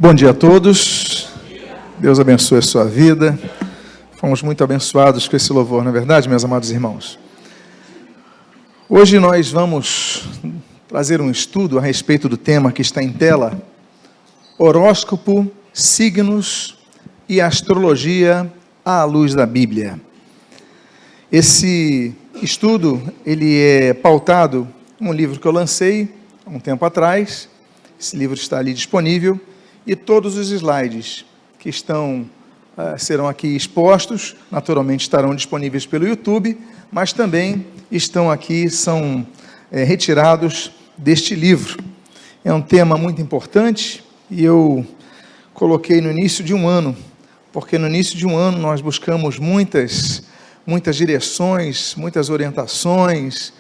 Bom dia a todos, Deus abençoe a sua vida. Fomos muito abençoados com esse louvor, não é verdade, meus amados irmãos? Hoje nós vamos trazer um estudo a respeito do tema que está em tela: horóscopo, signos e astrologia à luz da Bíblia. Esse estudo, ele é pautado em um livro que eu lancei há um tempo atrás. Esse livro está ali disponível. E todos os slides que serão aqui expostos, naturalmente estarão disponíveis pelo YouTube, mas também estão aqui, são retirados deste livro. É um tema muito importante e eu coloquei no início de um ano, porque no início de um ano nós buscamos muitas direções, muitas orientações,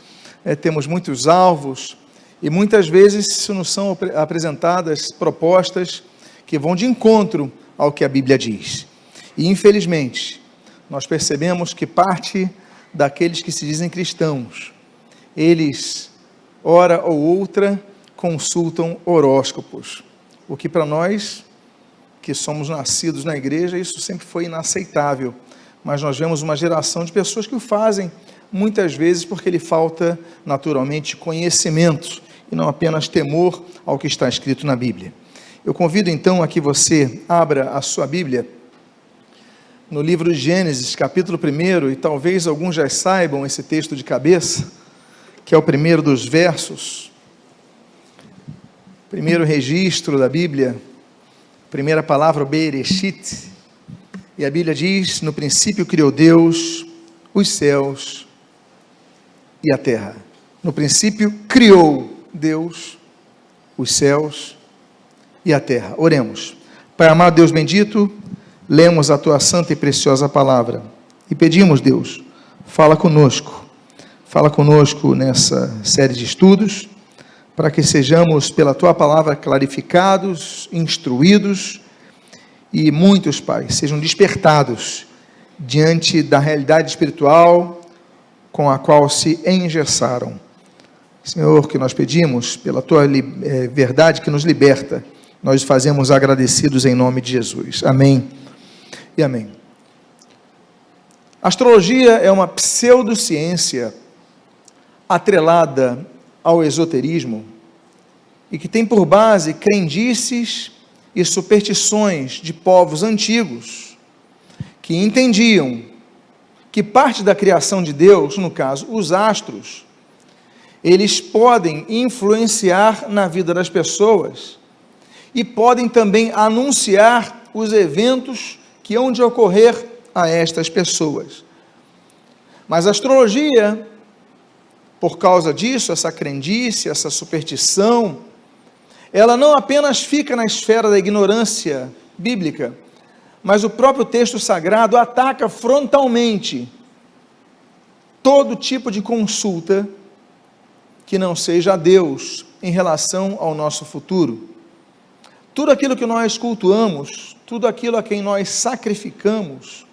temos muitos alvos, e muitas vezes nos são apresentadas propostas que vão de encontro ao que a Bíblia diz. E, infelizmente, nós percebemos que parte daqueles que se dizem cristãos, eles, hora ou outra, consultam horóscopos. O que para nós, que somos nascidos na igreja, isso sempre foi inaceitável. Mas nós vemos uma geração de pessoas que o fazem, muitas vezes porque lhe falta, naturalmente, conhecimento, e não apenas temor ao que está escrito na Bíblia. Eu convido então a que você abra a sua Bíblia no livro de Gênesis, capítulo 1, e talvez alguns já saibam esse texto de cabeça, que é o primeiro dos versos, primeiro registro da Bíblia, primeira palavra, Bereshit, e a Bíblia diz: no princípio criou Deus os céus e a terra. No princípio criou Deus os céus e a terra. Oremos. Pai amado, Deus bendito, lemos a tua santa e preciosa palavra e pedimos, Deus, fala conosco nessa série de estudos, para que sejamos pela tua palavra clarificados, instruídos, e muitos, Pai, sejam despertados diante da realidade espiritual com a qual se engessaram. Senhor, que nós pedimos pela tua verdade que nos liberta, nós fazemos agradecidos em nome de Jesus. Amém e amém. A astrologia é uma pseudociência atrelada ao esoterismo e que tem por base crendices e superstições de povos antigos que entendiam que parte da criação de Deus, no caso, os astros, eles podem influenciar na vida das pessoas e podem também anunciar os eventos que hão de ocorrer a estas pessoas. Mas a astrologia, por causa disso, essa crendice, essa superstição, ela não apenas fica na esfera da ignorância bíblica, mas o próprio texto sagrado ataca frontalmente todo tipo de consulta que não seja a Deus em relação ao nosso futuro. Tudo aquilo que nós cultuamos, tudo aquilo a quem nós sacrificamos,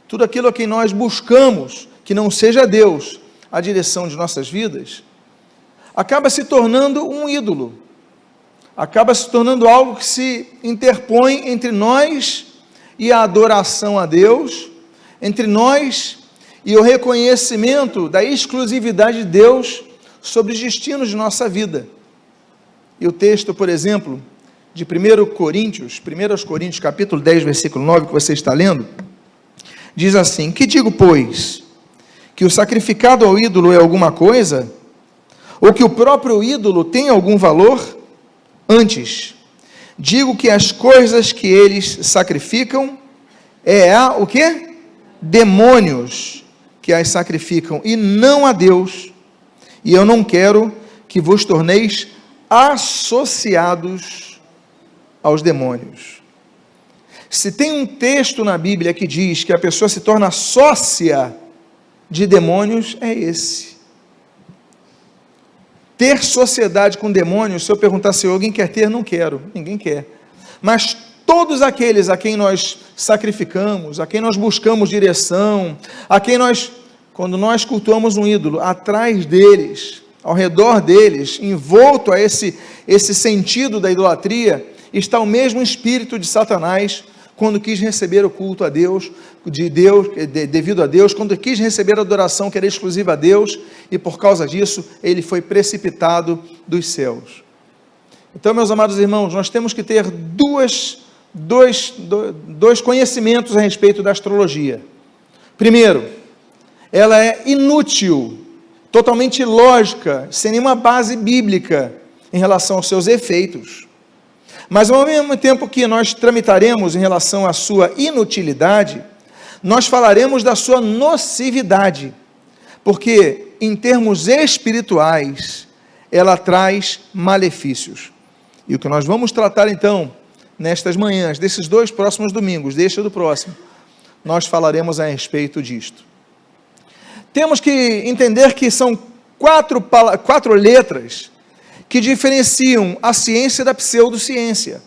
tudo aquilo a quem nós buscamos, que não seja Deus a direção de nossas vidas, acaba se tornando um ídolo, acaba se tornando algo que se interpõe entre nós e a adoração a Deus, entre nós e o reconhecimento da exclusividade de Deus sobre os destinos de nossa vida. E o texto, por exemplo, de 1 Coríntios, capítulo 10, versículo 9, que você está lendo, diz assim: que digo, pois, que o sacrificado ao ídolo é alguma coisa? Ou que o próprio ídolo tem algum valor? Antes, digo que as coisas que eles sacrificam o quê? Demônios que as sacrificam, e não a Deus. E eu não quero que vos torneis associados aos demônios. Se tem um texto na Bíblia que diz que a pessoa se torna sócia de demônios, é esse. Ter sociedade com demônios, se eu perguntar se alguém quer ter, não quero, ninguém quer. Mas todos aqueles a quem nós sacrificamos, a quem nós buscamos direção, quando nós cultuamos um ídolo, atrás deles, ao redor deles, envolto a esse sentido da idolatria, está o mesmo espírito de Satanás quando quis receber o culto a Deus, devido a Deus, quando quis receber a adoração que era exclusiva a Deus, e por causa disso, ele foi precipitado dos céus. Então, meus amados irmãos, nós temos que ter dois conhecimentos a respeito da astrologia. Primeiro, ela é inútil, totalmente ilógica, sem nenhuma base bíblica em relação aos seus efeitos. Mas ao mesmo tempo que nós tramitaremos em relação à sua inutilidade, nós falaremos da sua nocividade, porque em termos espirituais, ela traz malefícios. E o que nós vamos tratar então, nestas manhãs, desses 2 próximos domingos, deste e do próximo, nós falaremos a respeito disto. Temos que entender que são 4 letras que diferenciam a ciência da pseudociência.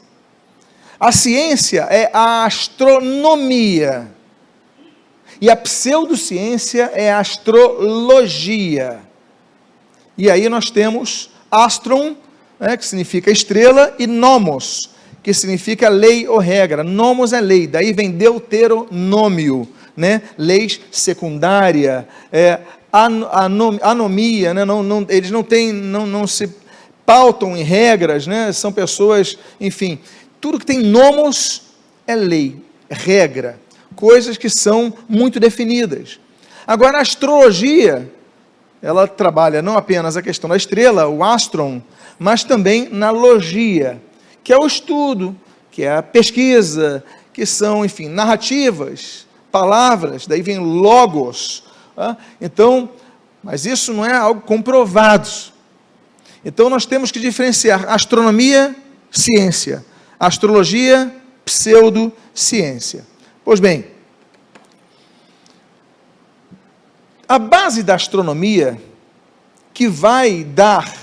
A ciência é a astronomia, e a pseudociência é a astrologia. E aí nós temos astron, que significa estrela, e nomos, que significa lei ou regra. Nomos é lei, daí vem deuteronômio, leis secundária, anomia, eles não se pautam em regras, são pessoas, enfim, tudo que tem nomos é lei, regra, coisas que são muito definidas. Agora, a astrologia, ela trabalha não apenas a questão da estrela, o astron, mas também na logia, que é o estudo, que é a pesquisa, que são, enfim, narrativas, palavras, daí vem logos. Então, mas isso não é algo comprovado. Então nós temos que diferenciar astronomia, ciência, astrologia, pseudociência. Pois bem, a base da astronomia, que vai dar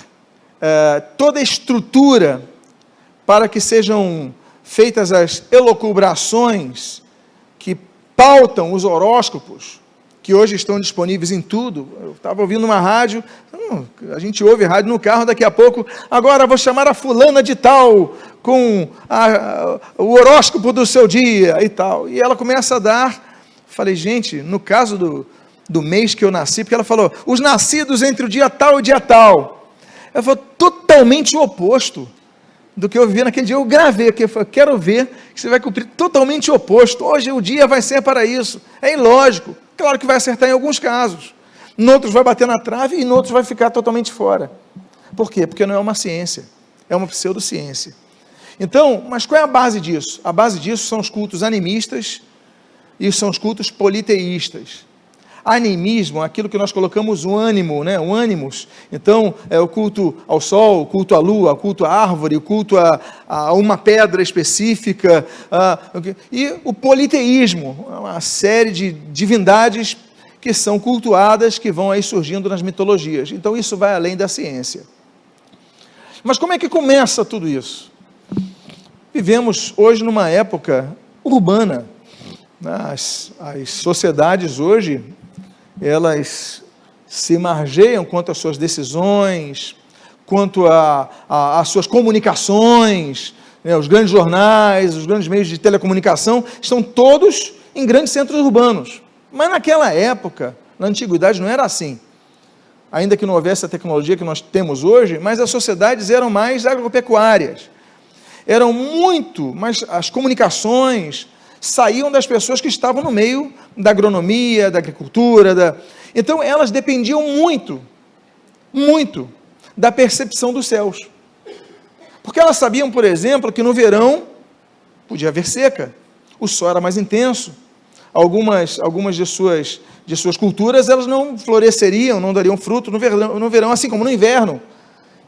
toda a estrutura para que sejam feitas as elucubrações que pautam os horóscopos, que hoje estão disponíveis em tudo. Eu estava ouvindo uma rádio, a gente ouve rádio no carro, daqui a pouco, agora vou chamar a fulana de tal, com o horóscopo do seu dia e tal, e ela começa a dar, falei, gente, no caso do mês que eu nasci, porque ela falou, os nascidos entre o dia tal e o dia tal, ela falou, totalmente o oposto do que eu vivi naquele dia. Eu gravei aqui, eu falei, quero ver que você vai cumprir totalmente o oposto, hoje o dia vai ser para isso, é ilógico. Claro que vai acertar em alguns casos, em outros vai bater na trave e em outros vai ficar totalmente fora. Por quê? Porque não é uma ciência, é uma pseudociência. Então, mas qual é a base disso? A base disso são os cultos animistas e são os cultos politeístas. Animismo, aquilo que nós colocamos o ânimo, o ânimos. Então, é o culto ao sol, o culto à lua, o culto à árvore, o culto a uma pedra específica. E o politeísmo, uma série de divindades que são cultuadas, que vão aí surgindo nas mitologias. Então, isso vai além da ciência. Mas como é que começa tudo isso? Vivemos hoje numa época urbana. As sociedades hoje, elas se margeiam quanto às suas decisões, quanto às suas comunicações, os grandes jornais, os grandes meios de telecomunicação, estão todos em grandes centros urbanos. Mas naquela época, na antiguidade, não era assim. Ainda que não houvesse a tecnologia que nós temos hoje, mas as sociedades eram mais agropecuárias. Mas as comunicações saíam das pessoas que estavam no meio da agronomia, da agricultura, então elas dependiam muito da percepção dos céus, porque elas sabiam, por exemplo, que no verão podia haver seca, o sol era mais intenso, algumas de suas culturas, elas não floresceriam, não dariam fruto no verão, assim como no inverno.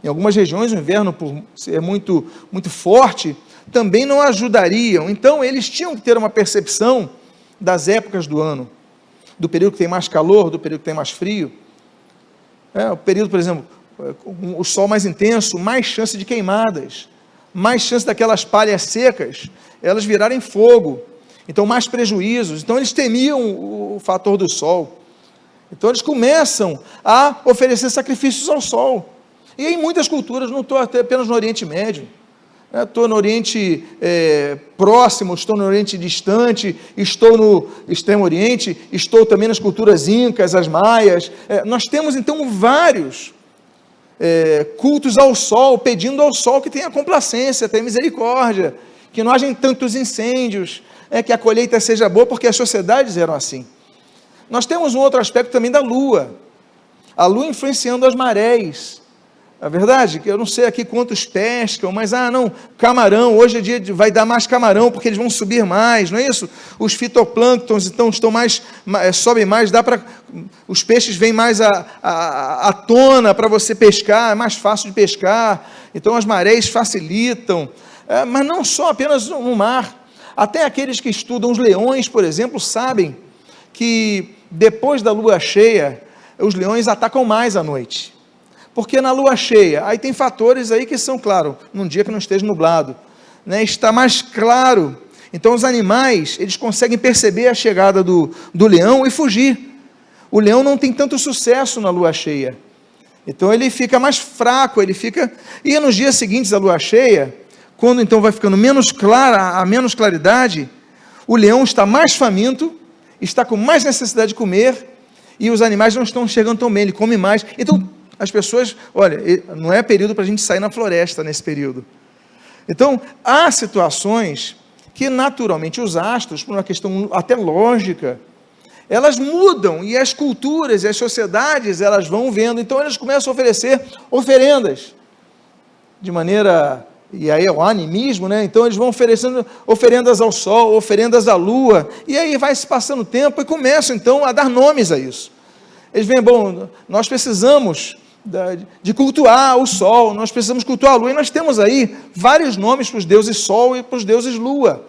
Em algumas regiões, o inverno, por ser muito, muito forte, também não ajudariam. Então, eles tinham que ter uma percepção das épocas do ano, do período que tem mais calor, do período que tem mais frio. O período, por exemplo, o sol mais intenso, mais chance de queimadas, mais chance daquelas palhas secas, elas virarem fogo. Então, mais prejuízos. Então, eles temiam o fator do sol. Então, eles começam a oferecer sacrifícios ao sol. E em muitas culturas, não estou até apenas no Oriente Médio, Estou no Oriente próximo, estou no Oriente distante, estou no Extremo Oriente, estou também nas culturas incas, as maias. Nós temos então vários cultos ao sol, pedindo ao sol que tenha complacência, tenha misericórdia, que não haja tantos incêndios, que a colheita seja boa, porque as sociedades eram assim. Nós temos um outro aspecto também da lua, a lua influenciando as marés. A verdade, que eu não sei aqui quantos pescam, mas não, camarão, hoje é dia vai dar mais camarão, porque eles vão subir mais, não é isso? Os fitoplânctons, então, sobem mais, os peixes vêm mais à tona para você pescar, é mais fácil de pescar, então as marés facilitam, mas não só apenas no mar, até aqueles que estudam os leões, por exemplo, sabem que depois da lua cheia, os leões atacam mais à noite. Porque na lua cheia, aí tem fatores aí que são, claro, num dia que não esteja nublado, está mais claro, então os animais, eles conseguem perceber a chegada do leão e fugir. O leão não tem tanto sucesso na lua cheia, então ele fica mais fraco, e nos dias seguintes da lua cheia, quando então vai ficando menos clara, a menos claridade, o leão está mais faminto, está com mais necessidade de comer, e os animais não estão chegando tão bem, ele come mais, então as pessoas, olha, não é período para a gente sair na floresta nesse período. Então, há situações que naturalmente os astros, por uma questão até lógica, elas mudam, e as culturas e as sociedades, elas vão vendo, então elas começam a oferecer oferendas, de maneira, e aí é o animismo, então eles vão oferecendo oferendas ao sol, oferendas à lua, e aí vai se passando o tempo, e começam então a dar nomes a isso. Eles veem, nós precisamos de cultuar o sol, nós precisamos cultuar a lua, e nós temos aí vários nomes para os deuses sol e para os deuses lua.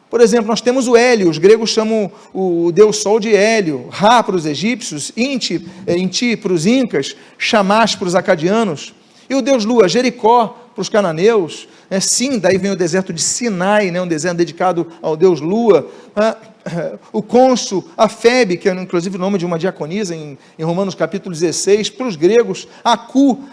Por exemplo, nós temos o Hélio, os gregos chamam o deus sol de Hélio, Ra para os egípcios, Inti para os incas, Shamash para os acadianos, e o deus lua, Jericó, para os cananeus, Sim, daí vem o deserto de Sinai, um deserto dedicado ao deus lua, o cônsul, a Febe, que é inclusive o nome de uma diaconisa em Romanos capítulo 16, para os gregos, Aku,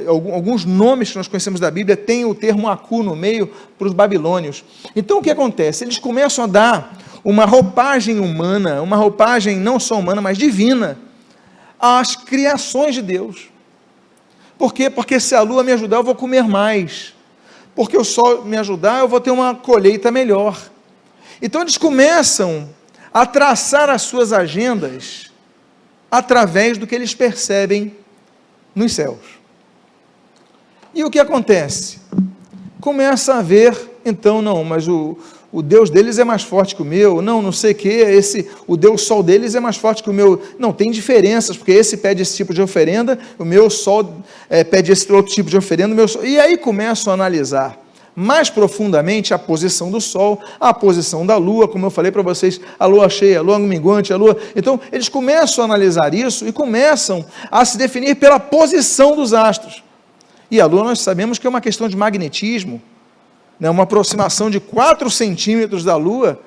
alguns nomes que nós conhecemos da Bíblia, tem o termo Aku no meio, para os babilônios. Então o que acontece? Eles começam a dar uma roupagem humana, uma roupagem não só humana, mas divina, às criações de Deus. Por quê? Porque se a lua me ajudar, eu vou comer mais. Porque o sol me ajudar, eu vou ter uma colheita melhor. Então eles começam a traçar as suas agendas através do que eles percebem nos céus. E o que acontece? Começa a ver, então, mas o Deus deles é mais forte que o meu, não sei o que, o Deus Sol deles é mais forte que o meu, não, tem diferenças, porque esse pede esse tipo de oferenda, o meu Sol pede esse outro tipo de oferenda, e aí começam a analisar mais profundamente a posição do Sol, a posição da Lua, como eu falei para vocês, a Lua cheia, a Lua minguante, então eles começam a analisar isso e começam a se definir pela posição dos astros, e a Lua nós sabemos que é uma questão de magnetismo, uma aproximação de 4 centímetros da Lua,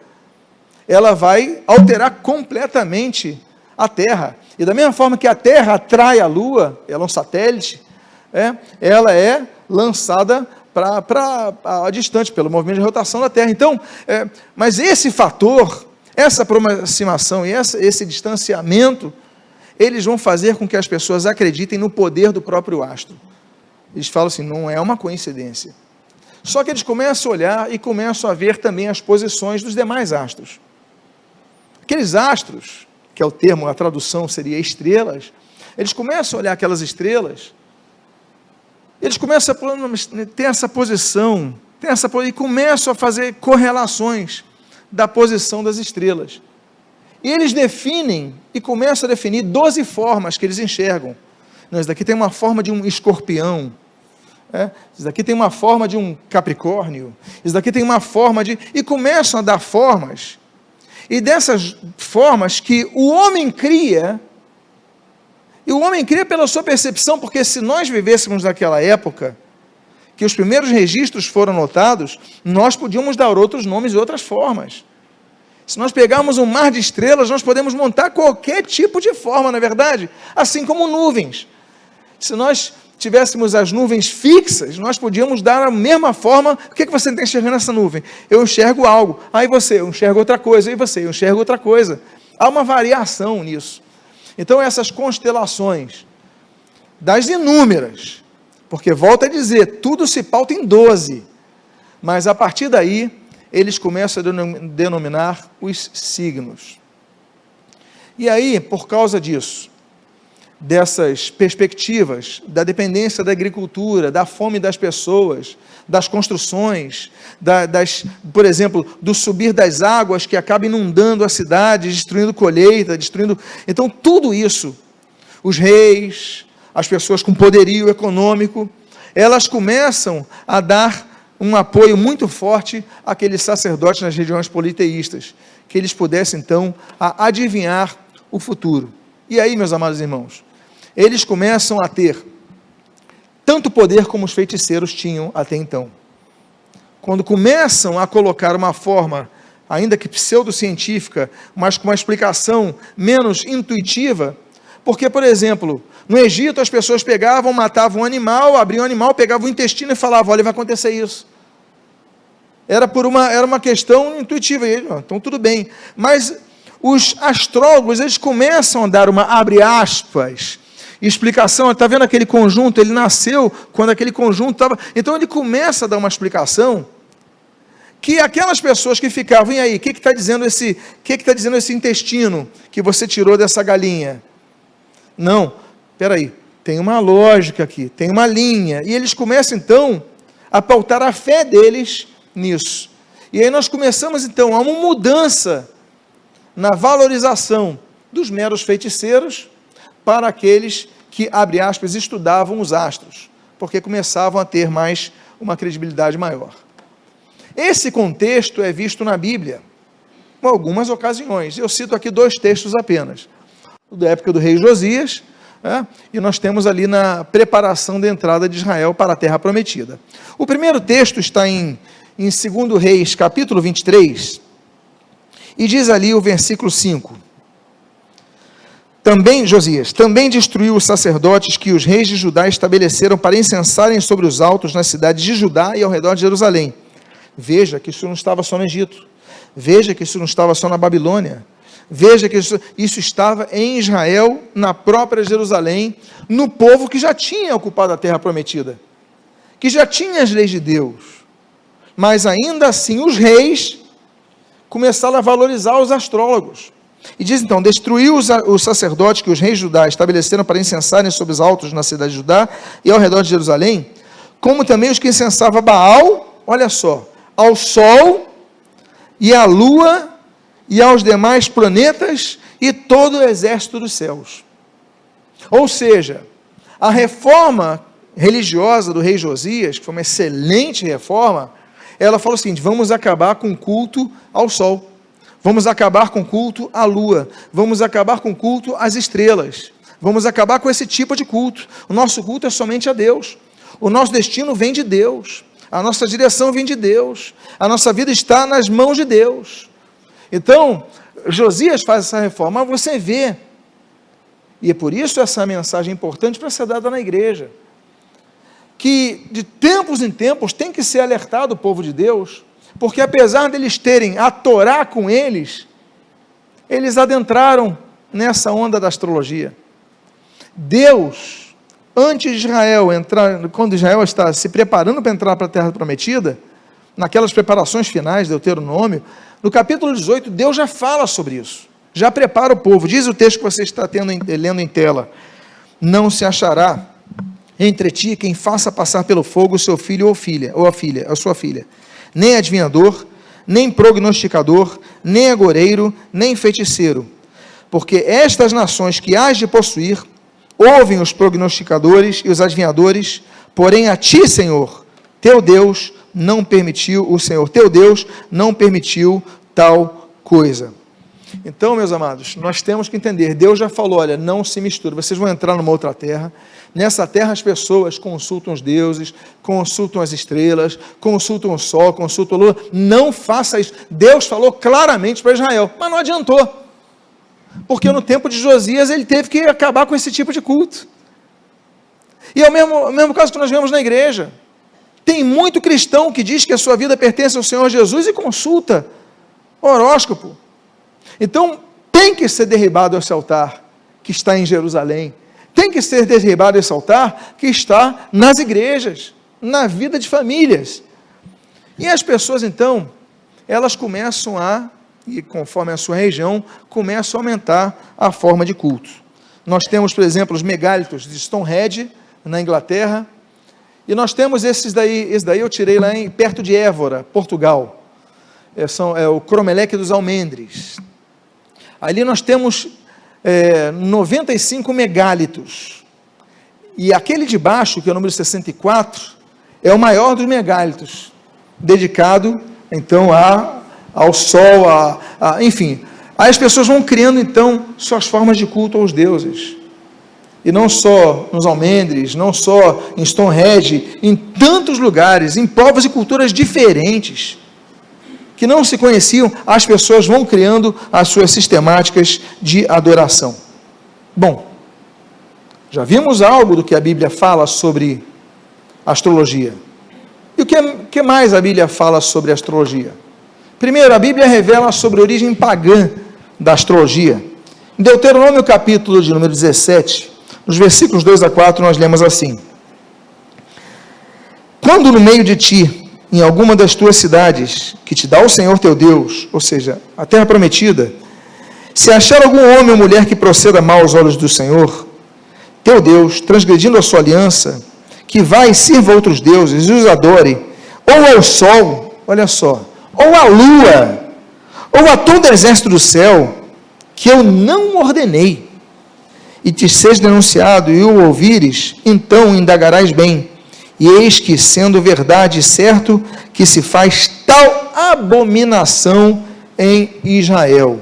ela vai alterar completamente a Terra, e da mesma forma que a Terra atrai a Lua, ela é um satélite, ela é lançada para distante, pelo movimento de rotação da Terra. Então, mas esse fator, essa aproximação e esse distanciamento, eles vão fazer com que as pessoas acreditem no poder do próprio astro. Eles falam assim, não é uma coincidência. Só que eles começam a olhar e começam a ver também as posições dos demais astros. Aqueles astros, que é o termo, a tradução seria estrelas, eles começam a olhar aquelas estrelas, eles começam a ter essa posição, e começam a fazer correlações da posição das estrelas. E eles definem, e começam a definir 12 formas que eles enxergam. Isso daqui tem uma forma de um escorpião, isso daqui tem uma forma de um capricórnio, isso daqui tem uma forma de... E começam a dar formas, e dessas formas que o homem cria, e o homem cria pela sua percepção, porque se nós vivêssemos naquela época, que os primeiros registros foram notados, nós podíamos dar outros nomes e outras formas. Se nós pegarmos um mar de estrelas, nós podemos montar qualquer tipo de forma, na verdade, assim como nuvens. Se nós tivéssemos as nuvens fixas, nós podíamos dar a mesma forma. O que você está enxergando nessa nuvem? Eu enxergo algo. Aí você, eu enxergo outra coisa. Aí você, eu enxergo outra coisa. Há uma variação nisso. Então, essas constelações, das inúmeras, porque, volto a dizer, tudo se pauta em 12, mas a partir daí, eles começam a denominar os signos. E aí, por causa disso, dessas perspectivas, da dependência da agricultura, da fome das pessoas, das construções, por exemplo, do subir das águas que acaba inundando a cidade, destruindo colheita, destruindo... Então, tudo isso, os reis, as pessoas com poderio econômico, elas começam a dar um apoio muito forte àqueles sacerdotes nas regiões politeístas, que eles pudessem, então, a adivinhar o futuro. E aí, meus amados irmãos, eles começam a ter tanto poder como os feiticeiros tinham até então. Quando começam a colocar uma forma, ainda que pseudocientífica, mas com uma explicação menos intuitiva, porque, por exemplo, no Egito as pessoas pegavam, matavam um animal, abriam o animal, pegavam o intestino e falavam, olha, vai acontecer isso. Era uma questão intuitiva, então tudo bem. Mas os astrólogos, eles começam a dar uma, abre aspas, explicação. Está vendo aquele conjunto? Ele nasceu quando aquele conjunto estava... Então ele começa a dar uma explicação que aquelas pessoas que ficavam, e aí, o que está dizendo esse intestino que você tirou dessa galinha? Não, espera aí, tem uma lógica aqui, tem uma linha. E eles começam então a pautar a fé deles nisso. E aí nós começamos então a uma mudança na valorização dos meros feiticeiros para aqueles que, abre aspas, estudavam os astros, porque começavam a ter mais uma credibilidade maior. Esse contexto é visto na Bíblia, em algumas ocasiões. Eu cito aqui 2 textos apenas. O da época do rei Josias, e nós temos ali na preparação da entrada de Israel para a terra prometida. O primeiro texto está em 2 Reis, capítulo 23, e diz ali o versículo 5. Josias também destruiu os sacerdotes que os reis de Judá estabeleceram para incensarem sobre os altos nas cidades de Judá e ao redor de Jerusalém. Veja que isso não estava só no Egito. Veja que isso não estava só na Babilônia. Veja que isso estava em Israel, na própria Jerusalém, no povo que já tinha ocupado a terra prometida, que já tinha as leis de Deus. Mas ainda assim os reis começaram a valorizar os astrólogos. E diz então, destruiu os sacerdotes que os reis de Judá estabeleceram para incensarem sobre os altos na cidade de Judá e ao redor de Jerusalém, como também os que incensavam Baal, olha só, ao sol e à lua e aos demais planetas e todo o exército dos céus. Ou seja, a reforma religiosa do rei Josias, que foi uma excelente reforma, ela falou o seguinte, vamos acabar com o culto ao sol, vamos acabar com o culto à lua, vamos acabar com o culto às estrelas, vamos acabar com esse tipo de culto. O nosso culto é somente a Deus, o nosso destino vem de Deus, a nossa direção vem de Deus, a nossa vida está nas mãos de Deus. Então, Josias faz essa reforma, mas você vê, e é por isso essa mensagem importante para ser dada na igreja, que de tempos em tempos tem que ser alertado o povo de Deus, porque apesar deles terem a Torá com eles, eles adentraram nessa onda da astrologia. Deus, antes de Israel entrar, quando Israel está se preparando para entrar para a terra prometida, naquelas preparações finais, Deuteronômio, no capítulo 18, Deus já fala sobre isso, já prepara o povo. Diz o texto que você está lendo em tela, não se achará entre ti quem faça passar pelo fogo o seu filho ou a sua filha, nem adivinhador, nem prognosticador, nem agoreiro, nem feiticeiro, porque estas nações que hás de possuir, ouvem os prognosticadores e os adivinhadores, porém a ti, Senhor, teu Deus, não permitiu, o Senhor teu Deus não permitiu tal coisa. Então, meus amados, nós temos que entender, Deus já falou, olha, não se mistura, vocês vão entrar numa outra terra, nessa terra as pessoas consultam os deuses, consultam as estrelas, consultam o sol, consultam a lua, não faça isso. Deus falou claramente para Israel, mas não adiantou, porque no tempo de Josias ele teve que acabar com esse tipo de culto. E é o mesmo caso que nós vemos na igreja. Tem muito cristão que diz que a sua vida pertence ao Senhor Jesus e consulta horóscopo. Então, tem que ser derribado esse altar que está em Jerusalém. Tem que ser derribado esse altar que está nas igrejas, na vida de famílias. E as pessoas, então, elas começam e conforme a sua região, começam a aumentar a forma de culto. Nós temos, por exemplo, os megálitos de Stonehenge, na Inglaterra, e nós temos esse daí eu tirei lá perto de Évora, Portugal. É o Cromeleque dos Almendres. Ali nós temos 95 megálitos. E aquele de baixo, que é o número 64, é o maior dos megálitos, dedicado, então, ao sol, enfim. Aí as pessoas vão criando, então, suas formas de culto aos deuses. E não só nos Almendres, não só em Stonehenge, em tantos lugares, em povos e culturas diferentes, que não se conheciam, as pessoas vão criando as suas sistemáticas de adoração. Bom, já vimos algo do que a Bíblia fala sobre astrologia. E o que mais a Bíblia fala sobre astrologia? Primeiro, a Bíblia revela sobre a origem pagã da astrologia. Em Deuteronômio, capítulo de número 17, nos versículos 2 a 4, nós lemos assim: quando no meio de ti, em alguma das tuas cidades, que te dá o Senhor teu Deus, ou seja, a terra prometida, se achar algum homem ou mulher que proceda mal aos olhos do Senhor, teu Deus, transgredindo a sua aliança, que vai e sirva outros deuses e os adore, ou ao sol, olha só, ou à lua, ou a todo exército do céu, que eu não ordenei, e te seja denunciado e o ouvires, então indagarás bem, e eis que, sendo verdade e certo, que se faz tal abominação em Israel.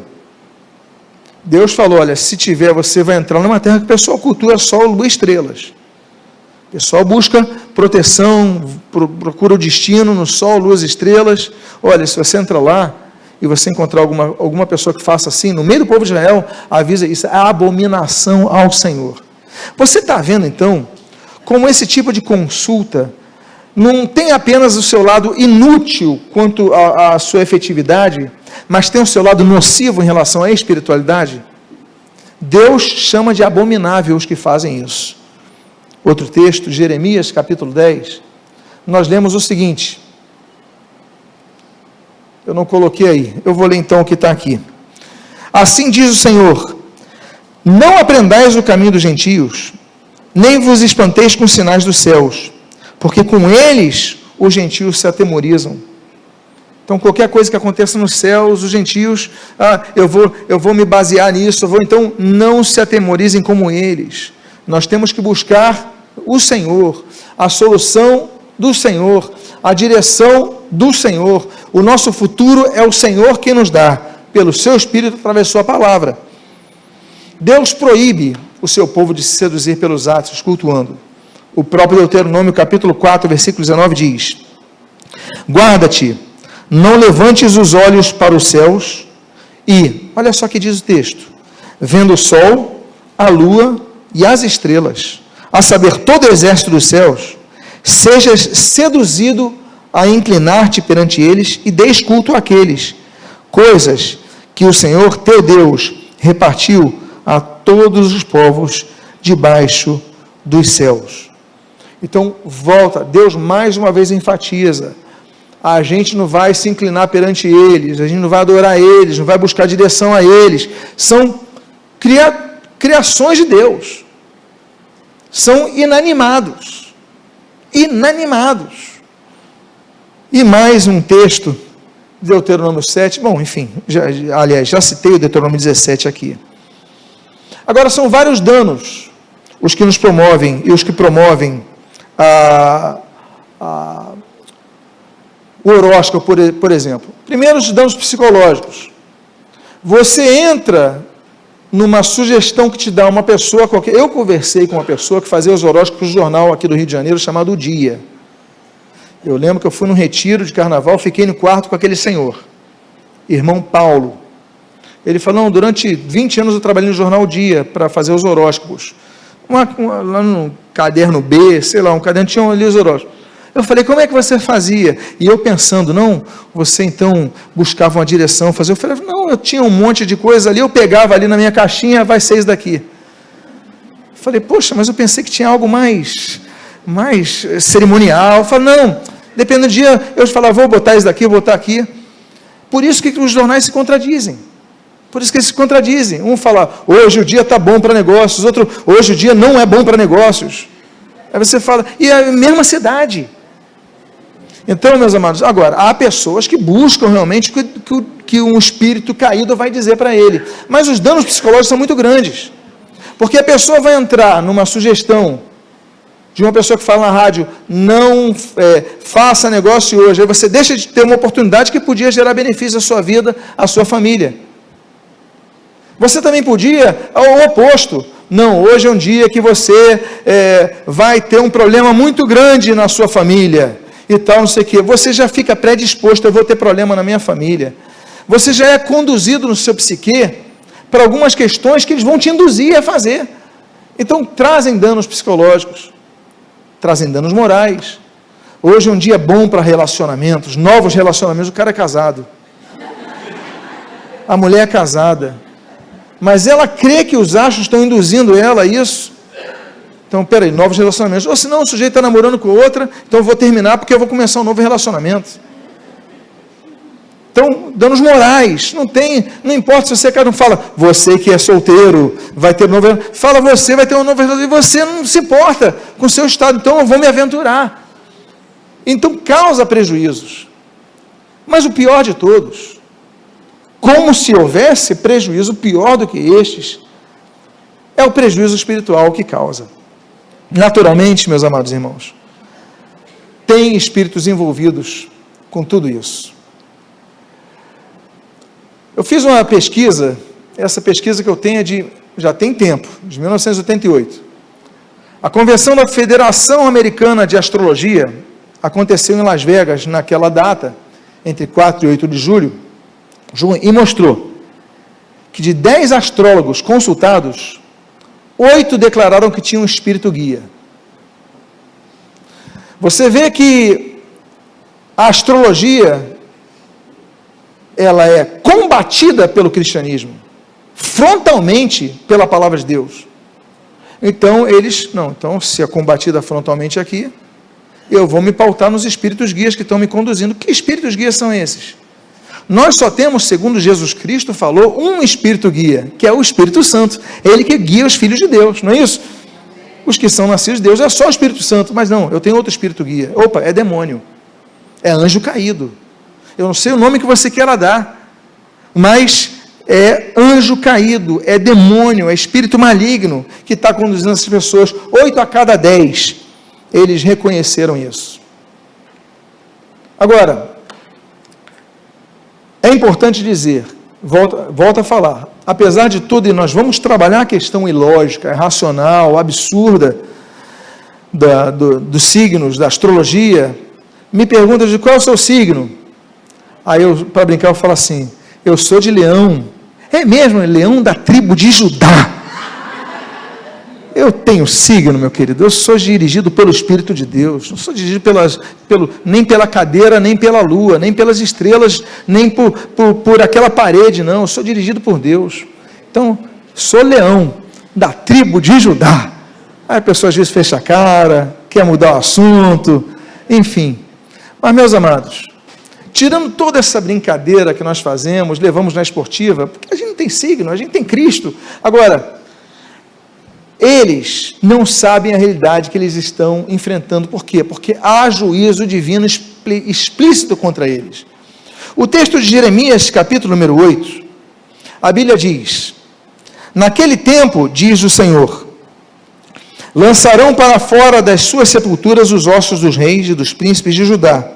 Deus falou, olha, se tiver, você vai entrar numa terra que o pessoal cultua sol, lua e estrelas. O pessoal busca proteção, procura o destino no sol, luz e estrelas. Olha, se você entra lá e você encontrar alguma pessoa que faça assim, no meio do povo de Israel, avisa isso, é abominação ao Senhor. Você está vendo, então, como esse tipo de consulta não tem apenas o seu lado inútil quanto à sua efetividade, mas tem o seu lado nocivo em relação à espiritualidade? Deus chama de abominável os que fazem isso. Outro texto, Jeremias, capítulo 10, nós lemos o seguinte, eu não coloquei aí, eu vou ler então o que está aqui. Assim diz o Senhor, não aprendais o caminho dos gentios, nem vos espanteis com os sinais dos céus, porque com eles os gentios se atemorizam. Então, qualquer coisa que aconteça nos céus, os gentios, eu vou me basear nisso, então não se atemorizem como eles. Nós temos que buscar o Senhor, a solução do Senhor, a direção do Senhor. O nosso futuro é o Senhor quem nos dá, pelo seu Espírito, através de sua palavra. Deus proíbe o seu povo de se seduzir pelos atos, cultuando. O próprio Deuteronômio, capítulo 4, versículo 19, diz: guarda-te, não levantes os olhos para os céus, e, olha só o que diz o texto, vendo o sol, a lua e as estrelas, a saber, todo o exército dos céus, sejas seduzido a inclinar-te perante eles e deis culto àqueles, coisas que o Senhor teu Deus repartiu a todos os povos debaixo dos céus. Então, volta, Deus mais uma vez enfatiza, a gente não vai se inclinar perante eles, a gente não vai adorar eles, não vai buscar direção a eles, são criações de Deus, são inanimados, e mais um texto, Deuteronômio 7, bom, enfim, já citei o Deuteronômio 17 aqui. Agora, são vários danos, os que nos promovem, e os que promovem o horóscopo, por exemplo. Primeiro, os danos psicológicos. Você entra numa sugestão que te dá uma pessoa qualquer. Eu conversei com uma pessoa que fazia os horóscopos do jornal aqui do Rio de Janeiro, chamado O Dia. Eu lembro que eu fui num retiro de carnaval, fiquei no quarto com aquele senhor, irmão Paulo. Ele falou, não, durante 20 anos eu trabalhei no jornal O Dia, para fazer os horóscopos. lá no caderno B, sei lá, um caderno, tinha ali os horóscopos. Eu falei, como é que você fazia? E eu pensando, não, você então buscava uma direção, fazia. Eu falei, não, eu tinha um monte de coisa ali, eu pegava ali na minha caixinha, vai ser isso daqui. Eu falei, poxa, mas eu pensei que tinha algo mais cerimonial. Eu falei, não, dependendo do dia, eu falava, vou botar isso daqui, vou botar aqui. Por isso que os jornais se contradizem. Por isso que eles se contradizem. Um fala, hoje o dia está bom para negócios, outro, hoje o dia não é bom para negócios. Aí você fala, e é a mesma cidade. Então, meus amados, agora, há pessoas que buscam realmente que um espírito caído vai dizer para ele. Mas os danos psicológicos são muito grandes. Porque a pessoa vai entrar numa sugestão de uma pessoa que fala na rádio, não faça negócio hoje, aí você deixa de ter uma oportunidade que podia gerar benefício à sua vida, à sua família. Você também podia, ao oposto, não, hoje é um dia que você vai ter um problema muito grande na sua família, e tal, não sei o quê. Você já fica predisposto, eu vou ter problema na minha família. Você já é conduzido no seu psique para algumas questões que eles vão te induzir a fazer. Então, trazem danos psicológicos, trazem danos morais. Hoje é um dia bom para relacionamentos, novos relacionamentos. O cara é casado, a mulher é casada, mas ela crê que os astros estão induzindo ela a isso. Então, peraí, novos relacionamentos. Ou senão o sujeito está namorando com outra, então eu vou terminar porque eu vou começar um novo relacionamento. Então, danos morais, não importa se você, cada um fala, você que é solteiro, vai ter um novo, fala você vai ter um novo relacionamento, e você não se importa com o seu estado, então eu vou me aventurar. Então, causa prejuízos. Mas o pior de todos, como se houvesse prejuízo pior do que estes, é o prejuízo espiritual que causa. Naturalmente, meus amados irmãos, tem espíritos envolvidos com tudo isso. Eu fiz uma pesquisa, essa pesquisa que eu tenho já tem tempo, de 1988. A convenção da Federação Americana de Astrologia aconteceu em Las Vegas naquela data, entre 4 e 8 de julho, e mostrou que de 10 astrólogos consultados, 8 declararam que tinham um espírito guia. Você vê que a astrologia, ela é combatida pelo cristianismo, frontalmente pela palavra de Deus. Então, então se é combatida frontalmente aqui, eu vou me pautar nos espíritos guias que estão me conduzindo. Que espíritos guias são esses? Nós só temos, segundo Jesus Cristo falou, um espírito guia, que é o Espírito Santo. Ele que guia os filhos de Deus, não é isso? Os que são nascidos de Deus é só o Espírito Santo, mas não, eu tenho outro espírito guia. Opa, é demônio, é anjo caído. Eu não sei o nome que você queira dar, mas é anjo caído, é demônio, é espírito maligno que está conduzindo essas pessoas. 8 a cada 10, eles reconheceram isso. Agora, é importante dizer, volta a falar, apesar de tudo, e nós vamos trabalhar a questão ilógica, irracional, absurda, dos signos, da astrologia, me perguntam de qual é o seu signo. Aí eu, para brincar, eu falo assim, eu sou de Leão. É mesmo, leão da tribo de Judá. Eu tenho signo, meu querido, eu sou dirigido pelo Espírito de Deus, não sou dirigido nem pela cadeira, nem pela lua, nem pelas estrelas, nem por aquela parede, não, eu sou dirigido por Deus. Então, sou leão, da tribo de Judá. Aí a pessoa às vezes fecha a cara, quer mudar o assunto, enfim. Mas, meus amados, tirando toda essa brincadeira que nós fazemos, levamos na esportiva, porque a gente não tem signo, a gente tem Cristo. Agora, eles não sabem a realidade que eles estão enfrentando. Por quê? Porque há juízo divino explícito contra eles. O texto de Jeremias, capítulo número 8, a Bíblia diz, naquele tempo, diz o Senhor, lançarão para fora das suas sepulturas os ossos dos reis e dos príncipes de Judá,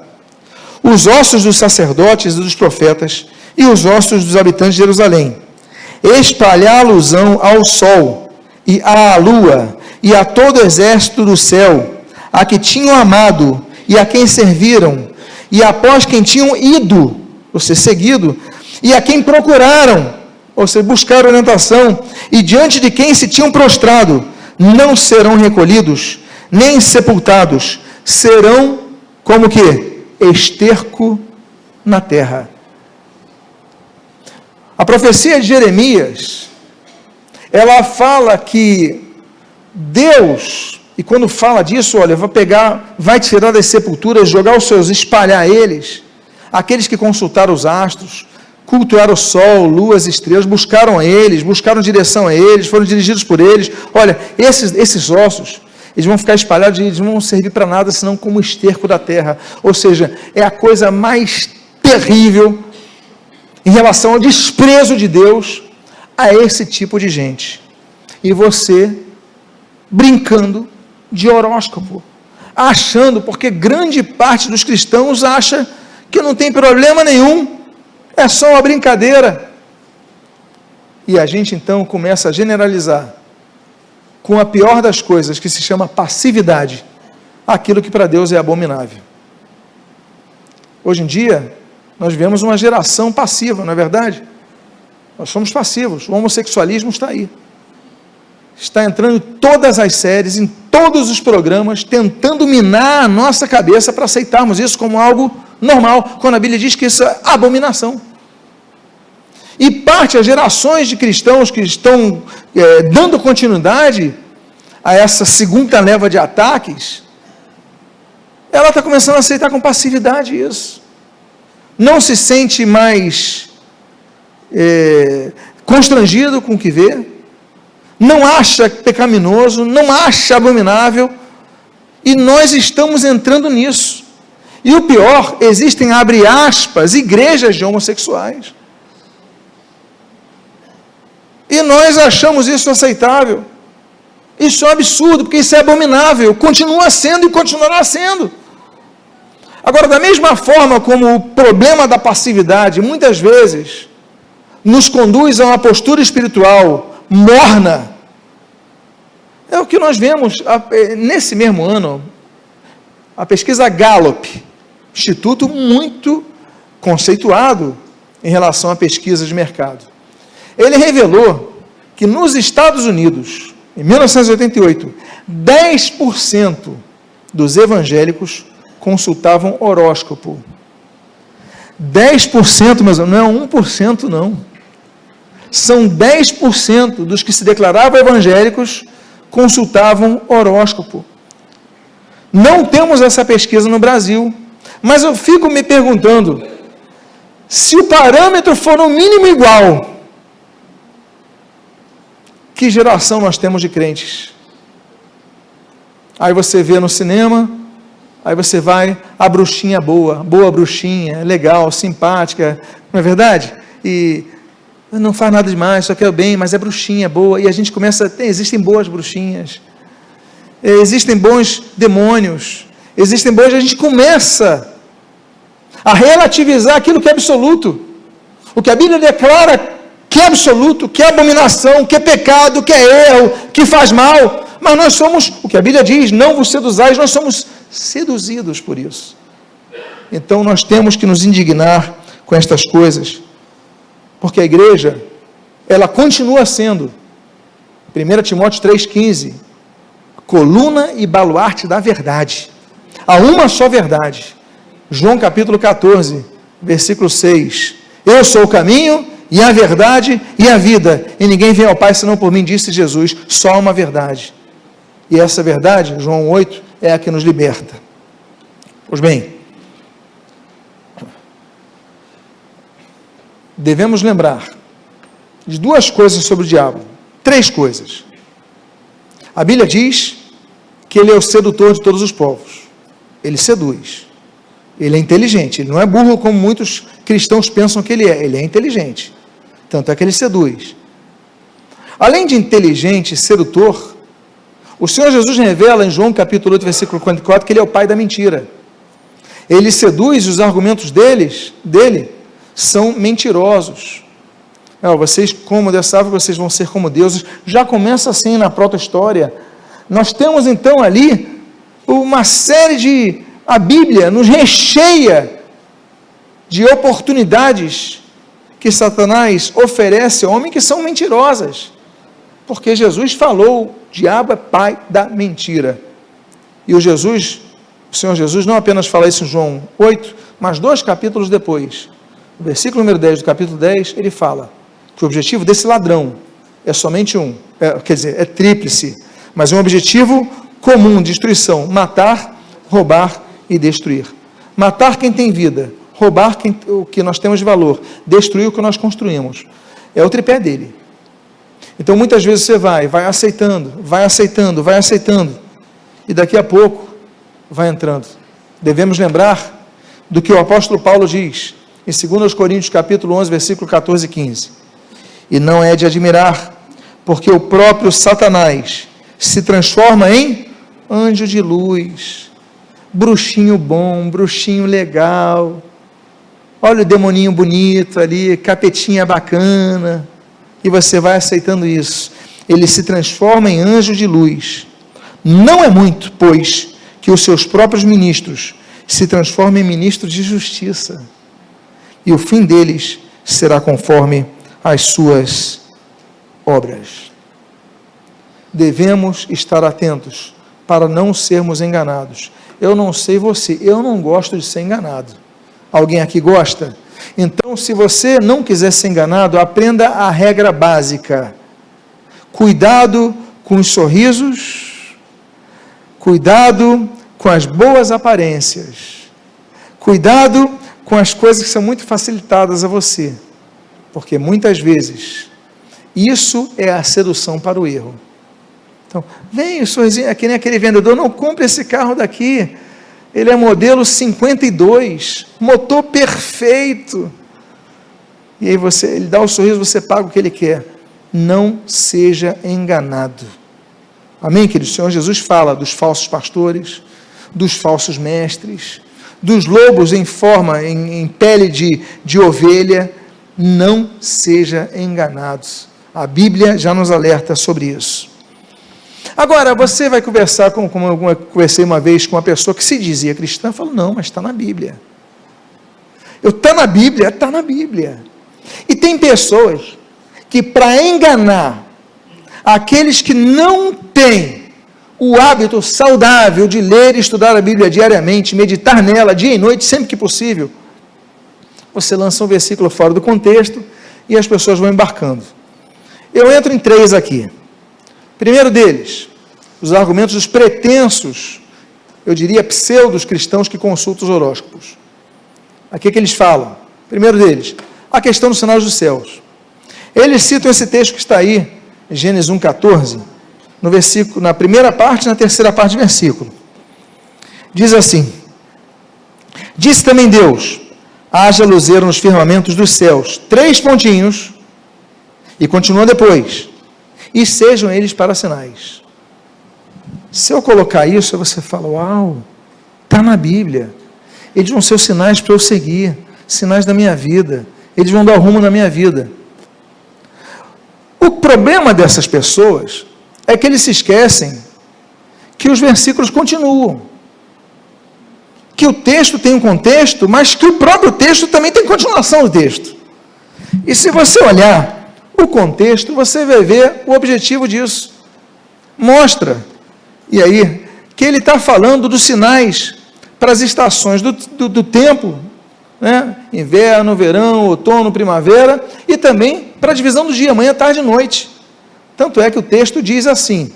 os ossos dos sacerdotes e dos profetas, e os ossos dos habitantes de Jerusalém, espalhá-los-ão ao sol, e à lua, e a todo o exército do céu, a que tinham amado, e a quem serviram, e após quem tinham ido, ou seja, seguido, e a quem procuraram, ou seja, buscaram orientação, e diante de quem se tinham prostrado, não serão recolhidos, nem sepultados, serão como que? Esterco na terra. A profecia de Jeremias, ela fala que Deus, e quando fala disso, olha, vai tirar das sepulturas, jogar os seus, espalhar eles, aqueles que consultaram os astros, cultuaram o sol, lua, as estrelas, buscaram direção a eles, foram dirigidos por eles. Olha, esses ossos, eles vão ficar espalhados e eles não vão servir para nada, senão como esterco da terra. Ou seja, é a coisa mais terrível em relação ao desprezo de Deus a esse tipo de gente. E você brincando de horóscopo, achando, porque grande parte dos cristãos acha que não tem problema nenhum, é só uma brincadeira. E a gente então começa a generalizar com a pior das coisas, que se chama passividade, aquilo que para Deus é abominável. Hoje em dia, nós vemos uma geração passiva, não é verdade? Nós somos passivos, o homossexualismo está aí. Está entrando em todas as séries, em todos os programas, tentando minar a nossa cabeça para aceitarmos isso como algo normal, quando a Bíblia diz que isso é abominação. E parte as gerações de cristãos que estão dando continuidade a essa segunda leva de ataques, ela está começando a aceitar com passividade isso. Não se sente mais constrangido com o que vê, não acha pecaminoso, não acha abominável, e nós estamos entrando nisso. E o pior, existem, abre aspas, igrejas de homossexuais. E nós achamos isso aceitável. Isso é um absurdo, porque isso é abominável, continua sendo e continuará sendo. Agora, da mesma forma como o problema da passividade, muitas vezes, nos conduz a uma postura espiritual morna, é o que nós vemos nesse mesmo ano, a pesquisa Gallup, instituto muito conceituado em relação à pesquisa de mercado. Ele revelou que nos Estados Unidos, em 1988, 10% dos evangélicos consultavam horóscopo. 10%, mas não é 1% não. São 10% dos que se declaravam evangélicos consultavam horóscopo. Não temos essa pesquisa no Brasil, mas eu fico me perguntando, se o parâmetro for no mínimo igual, que geração nós temos de crentes? Aí você vê no cinema, aí você vai, a bruxinha boa bruxinha, legal, simpática, não é verdade? E não faz nada demais, só quer o bem, mas é bruxinha boa, e a gente começa, existem boas bruxinhas, existem bons demônios, existem bons, a gente começa a relativizar aquilo que é absoluto, o que a Bíblia declara que é absoluto, que é abominação, que é pecado, que é erro, que faz mal, mas nós somos, o que a Bíblia diz, não vos seduzais, nós somos seduzidos por isso. Então nós temos que nos indignar com estas coisas, porque a igreja, ela continua sendo, 1 Timóteo 3,15, coluna e baluarte da verdade, há uma só verdade. João capítulo 14, versículo 6, eu sou o caminho, e a verdade e a vida, e ninguém vem ao Pai senão por mim, disse Jesus, só uma verdade, e essa verdade, João 8, é a que nos liberta. Pois bem, devemos lembrar de duas coisas sobre o diabo, três coisas. A Bíblia diz que ele é o sedutor de todos os povos, ele seduz, ele é inteligente, ele não é burro como muitos cristãos pensam que ele é inteligente, tanto é que ele seduz. Além de inteligente e sedutor, o Senhor Jesus revela em João capítulo 8, versículo 44, que ele é o pai da mentira. Ele seduz e os argumentos dele são mentirosos. Vocês, como dessa árvore, vocês vão ser como deuses. Já começa assim na proto-história. Nós temos então ali uma série de... A Bíblia nos recheia de oportunidades que Satanás oferece ao homem que são mentirosas. Porque Jesus falou diabo é pai da mentira. E o Senhor Jesus não apenas fala isso em João 8, mas 2 capítulos depois, no versículo número 10 do capítulo 10, ele fala que o objetivo desse ladrão é somente um, é tríplice, mas um objetivo comum de destruição: matar, roubar e destruir. Matar quem tem vida, roubar o que nós temos de valor, destruir o que nós construímos. É o tripé dele. Então muitas vezes você vai aceitando, e daqui a pouco vai entrando. Devemos lembrar do que o apóstolo Paulo diz em 2 Coríntios capítulo 11, versículo 14 e 15. E não é de admirar, porque o próprio Satanás se transforma em anjo de luz, bruxinho bom, bruxinho legal, olha o demoninho bonito ali, capetinha bacana, e você vai aceitando isso. Ele se transforma em anjo de luz. Não é muito, pois, que os seus próprios ministros se transformem em ministros de justiça, e o fim deles será conforme as suas obras. Devemos estar atentos para não sermos enganados. Eu não sei você, eu não gosto de ser enganado. Alguém aqui gosta? Então, se você não quiser ser enganado, aprenda a regra básica: cuidado com os sorrisos, cuidado com as boas aparências, cuidado com as coisas que são muito facilitadas a você, porque muitas vezes isso é a sedução para o erro. Então, vem o sorrisinho, é que nem aquele vendedor: não compre esse carro daqui, ele é modelo 52, motor perfeito. E aí ele dá o sorriso, você paga o que ele quer. Não seja enganado. Amém, queridos? O Senhor Jesus fala dos falsos pastores, dos falsos mestres, dos lobos em forma, em pele de ovelha. Não seja enganado. A Bíblia já nos alerta sobre isso. Agora, você vai conversar, como eu conversei uma vez com uma pessoa que se dizia cristã, falou: não, mas está na Bíblia. Está na Bíblia? Está na Bíblia. E tem pessoas que, para enganar aqueles que não têm o hábito saudável de ler e estudar a Bíblia diariamente, meditar nela dia e noite, sempre que possível, você lança um versículo fora do contexto e as pessoas vão embarcando. Eu entro em 3 aqui. Primeiro deles, os argumentos dos pretensos, eu diria pseudos cristãos que consultam os horóscopos. Aqui que eles falam. Primeiro deles, a questão dos sinais dos céus. Eles citam esse texto que está aí, Gênesis 1,14, no versículo, na primeira parte e na terceira parte do versículo. Diz assim: disse também Deus: haja luzeiro nos firmamentos dos céus, 3 pontinhos, e continua depois: e sejam eles para sinais. Se eu colocar isso, você fala: uau, está na Bíblia. Eles vão ser os sinais para eu seguir, sinais da minha vida, eles vão dar rumo na minha vida. O problema dessas pessoas é que eles se esquecem que os versículos continuam, que o texto tem um contexto, mas que o próprio texto também tem continuação do texto. E se você olhar o contexto, você vai ver o objetivo disso. Mostra, e aí, que ele está falando dos sinais para as estações do tempo, né? Inverno, verão, outono, primavera, e também para a divisão do dia, manhã, tarde e noite. Tanto é que o texto diz assim: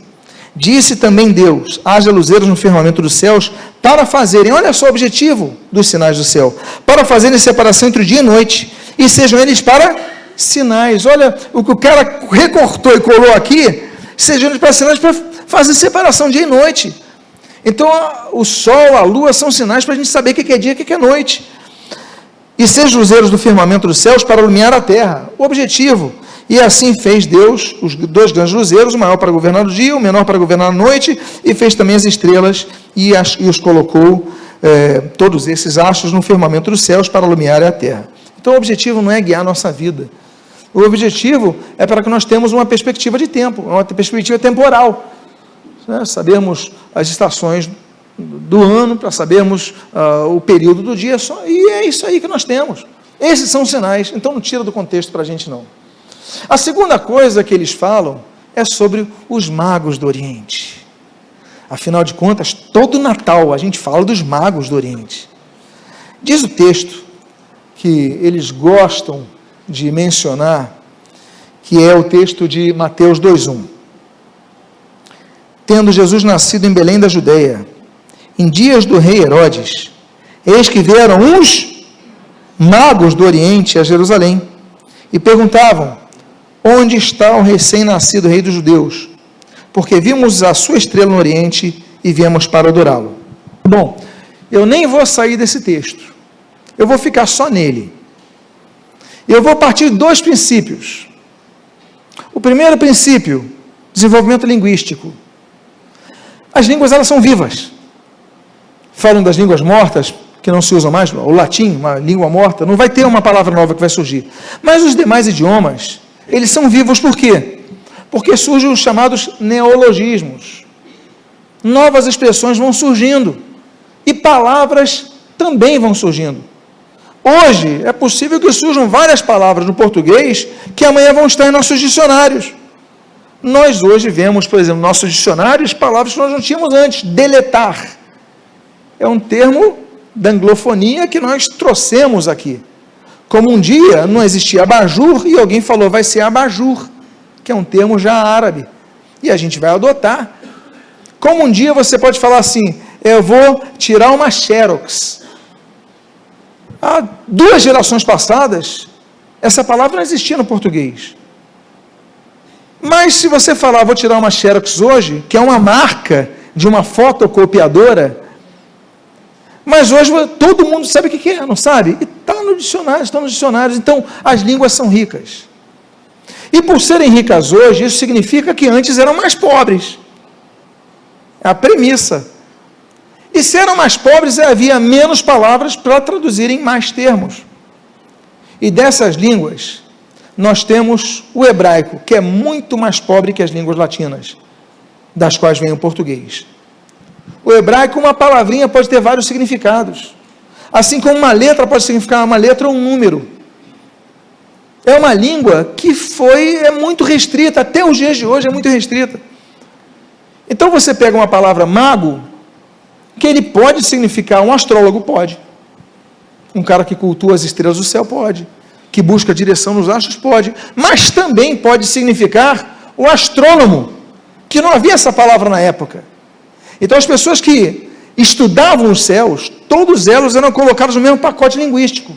disse também Deus: haja luzeiros no firmamento dos céus, para fazerem, olha só o objetivo dos sinais do céu, para fazerem separação entre o dia e noite, e sejam eles para sinais. Olha, o que o cara recortou e colou aqui, sejam eles para sinais, para fazer separação dia e noite. Então, o sol, a lua são sinais para a gente saber o que é dia e o que é noite. E sejam luzeiros do firmamento dos céus para iluminar a terra. O objetivo. E assim fez Deus os 2 grandes luzeiros, o maior para governar o dia, o menor para governar a noite, e fez também as estrelas e os colocou, todos esses astros, no firmamento dos céus para iluminar a terra. Então, o objetivo não é guiar a nossa vida. O objetivo é para que nós tenhamos uma perspectiva de tempo, uma perspectiva temporal. Né? Sabermos as estações do ano, para sabermos o período do dia, e é isso aí que nós temos. Esses são os sinais, então não tira do contexto para a gente não. A segunda coisa que eles falam, é sobre os magos do Oriente. Afinal de contas, todo Natal a gente fala dos magos do Oriente. Diz o texto que eles gostam de mencionar, que é o texto de Mateus 2:1. Tendo Jesus nascido em Belém da Judeia, em dias do rei Herodes, eis que vieram uns magos do Oriente a Jerusalém e perguntavam: onde está o recém-nascido rei dos judeus? Porque vimos a sua estrela no Oriente e viemos para adorá-lo. Bom, eu nem vou sair desse texto, eu vou ficar só nele. Eu vou partir de dois princípios. O primeiro princípio, desenvolvimento linguístico. As línguas, elas são vivas. Falam das línguas mortas, que não se usam mais, o latim, uma língua morta, não vai ter uma palavra nova que vai surgir. Mas os demais idiomas, eles são vivos por quê? Porque surgem os chamados neologismos. Novas expressões vão surgindo. E palavras também vão surgindo. Hoje, é possível que surjam várias palavras no português que amanhã vão estar em nossos dicionários. Nós hoje vemos, por exemplo, nossos dicionários, palavras que nós não tínhamos antes. Deletar. É um termo da anglofonia que nós trouxemos aqui. Como um dia não existia abajur e alguém falou, vai ser abajur, que é um termo já árabe. E a gente vai adotar. Como um dia você pode falar assim, eu vou tirar uma xerox. Há 2 gerações passadas, essa palavra não existia no português. Mas se você falar, vou tirar uma xerox hoje, que é uma marca de uma fotocopiadora, mas hoje todo mundo sabe o que é, não sabe? E está no dicionário, estão nos dicionários. Então, as línguas são ricas. E por serem ricas hoje, isso significa que antes eram mais pobres. É a premissa. E se eram mais pobres, havia menos palavras para traduzirem mais termos. E dessas línguas, nós temos o hebraico, que é muito mais pobre que as línguas latinas, das quais vem o português. O hebraico, uma palavrinha pode ter vários significados. Assim como uma letra pode significar uma letra ou um número. É uma língua que é muito restrita, até os dias de hoje é muito restrita. Então você pega uma palavra mago, que ele pode significar, um astrólogo pode. Um cara que cultua as estrelas do céu pode. Que busca direção nos astros pode. Mas também pode significar o astrônomo, que não havia essa palavra na época. Então as pessoas que estudavam os céus, todos elas eram colocados no mesmo pacote linguístico.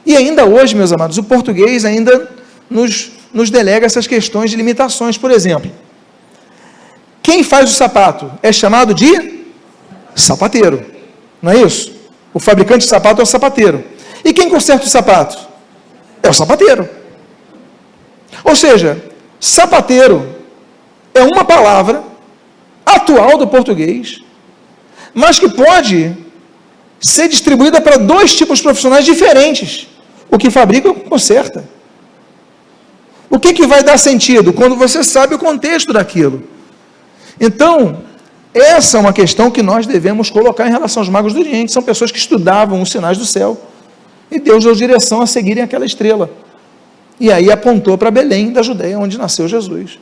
E ainda hoje, meus amados, o português ainda nos delega essas questões de limitações. Por exemplo, quem faz o sapato é chamado de sapateiro, não é isso? O fabricante de sapato é o sapateiro. E quem conserta o sapato? É o sapateiro. Ou seja, sapateiro é uma palavra atual do português, mas que pode ser distribuída para 2 tipos profissionais diferentes, o que fabrica e o que conserta. O que vai dar sentido? Quando você sabe o contexto daquilo. Então, essa é uma questão que nós devemos colocar em relação aos magos do Oriente. São pessoas que estudavam os sinais do céu, e Deus deu direção a seguirem aquela estrela. E aí apontou para Belém da Judeia, onde nasceu Jesus.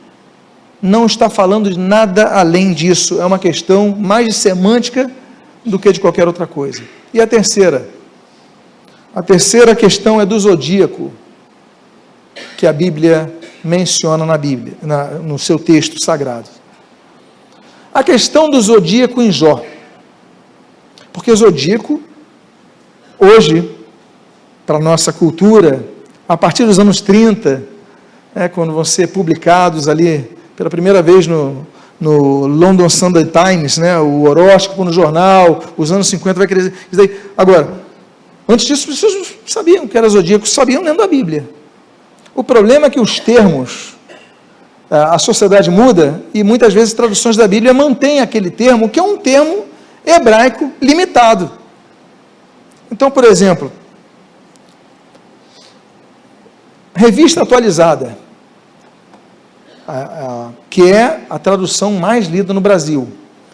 Não está falando de nada além disso, é uma questão mais de semântica do que de qualquer outra coisa. E a terceira questão é do zodíaco, que a Bíblia menciona na Bíblia, no seu texto sagrado. A questão do zodíaco em Jó, porque o zodíaco, hoje, para a nossa cultura, a partir dos anos 30, quando vão ser publicados ali, pela primeira vez no London Sunday Times, o horóscopo no jornal, os anos 50 vai querer isso daí. Agora, antes disso, as pessoas não sabiam que era zodíaco, sabiam lendo a Bíblia. O problema é que os termos, a sociedade muda, e muitas vezes traduções da Bíblia mantêm aquele termo, que é um termo hebraico limitado. Então, por exemplo, Revista Atualizada, que é a tradução mais lida no Brasil.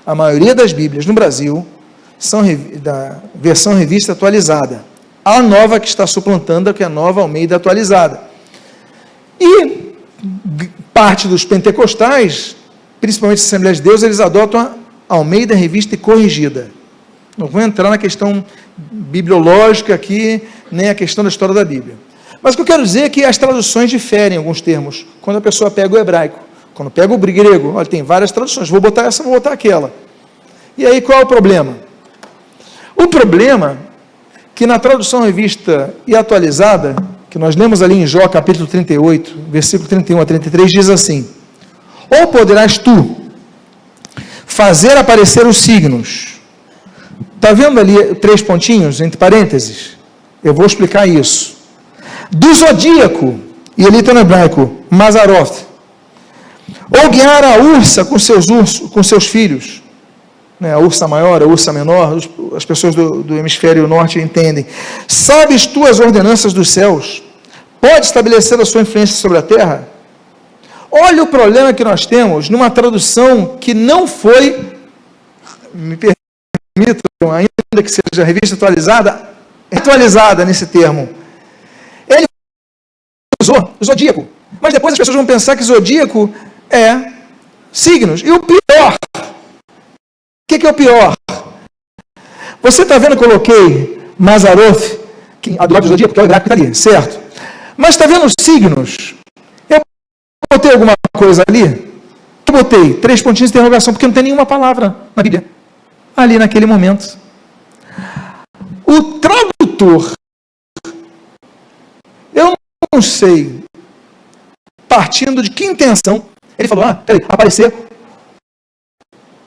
A maioria das Bíblias no Brasil são da versão Revista Atualizada. A nova que está suplantando, que é a Nova Almeida Atualizada. E parte dos pentecostais, principalmente a Assembleia de Deus, eles adotam a Almeida Revista e Corrigida. Não vou entrar na questão bibliológica aqui, nem a questão da história da Bíblia. Mas o que eu quero dizer é que as traduções diferem em alguns termos, quando a pessoa pega o hebraico. Quando pega o grego, olha, tem várias traduções, vou botar essa, vou botar aquela. E aí qual é o problema? O problema que na tradução revista e atualizada, que nós lemos ali em Jó, capítulo 38, versículo 31 a 33, diz assim: ou poderás tu fazer aparecer os signos. Está vendo ali 3 pontinhos, entre parênteses? Eu vou explicar isso. Do zodíaco, e ali está no hebraico, Mazaroth, ou guiar a ursa com seus filhos, né, a ursa maior, a ursa menor, as pessoas do hemisfério norte entendem. Sabes tu as ordenanças dos céus? Pode estabelecer a sua influência sobre a terra? Olha o problema que nós temos numa tradução que não foi, me permitam, ainda que seja revista atualizada nesse termo. Ele usou zodíaco, mas depois as pessoas vão pensar que zodíaco é signos. E o pior, o que é o pior? Você está vendo que eu coloquei Mazaroth, que a do lado do zodíaco, que é o hebraico que está ali, certo? Mas está vendo os signos? Eu botei alguma coisa ali? Eu botei 3 pontinhos de interrogação, porque não tem nenhuma palavra na Bíblia, ali naquele momento. O tradutor, eu não sei, partindo de que intenção, ele falou, peraí, aparecer